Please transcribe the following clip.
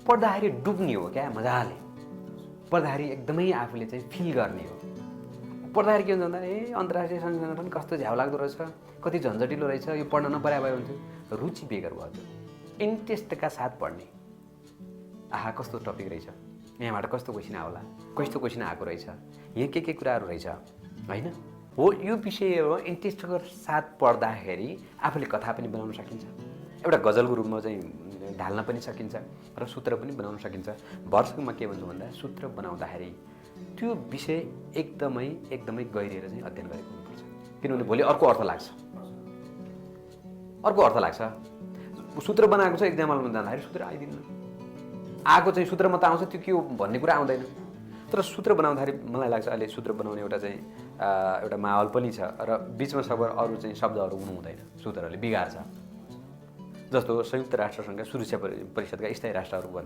पढ्दाखेरि डुब्ने हो क्या मजाले, पढ्दाखेरि एकदमै आफूले चाहिँ फिल गर्ने हो। पढ्दाखेरि के हुन्छ भन्दा अन्तर्राष्ट्रिय सङ्गठन कस्तो झ्याउलाग्दो रहेछ, कति झन्झटिलो रहेछ, यो पढ्न नपरे भए हुन्थ्यो, रुचि बेगर भयो त्यो। इन्ट्रेस्टका साथ पढ्ने, आहा कस्तो टपिक रहेछ, यहाँबाट कस्तो क्वेसन आउला, कस्तो क्वेसन आएको रहेछ, यहाँ के कुराहरू रहेछ होइन हो, यो विषय हो। इन्ट्रेस्टको साथ पढ्दाखेरि आफूले कथा पनि बनाउन सकिन्छ, एउटा गजलको रूपमा चाहिँ ढाल्न पनि सकिन्छ र सूत्र पनि बनाउन सकिन्छ। वर्षमा के भन्छु भन्दा सूत्र बनाउँदाखेरि त्यो विषय एकदमै एकदमै गहिरिएर चाहिँ अध्ययन गरेको हुनुपर्छ, किनभने भोलि अर्को अर्थ लाग्छ, अर्को अर्थ लाग्छ। सूत्र बनाएको छ एक्जाममा जाँदाखेरि सूत्र आइदिन्न, आएको चाहिँ सूत्र मात्रै आउँछ, त्यो के हो भन्ने कुरा आउँदैन। तर सूत्र बनाउँदाखेरि मलाई लाग्छ अहिले सूत्र बनाउने एउटा चाहिँ एउटा माहौल पनि छ र बिचमा सबै अरू चाहिँ शब्दहरू हुनु हुँदैन, सूत्रहरूले बिगार्छ। जस्तो संयुक्त राष्ट्रसङ्घका सुरक्षा परिषदका स्थायी राष्ट्रहरू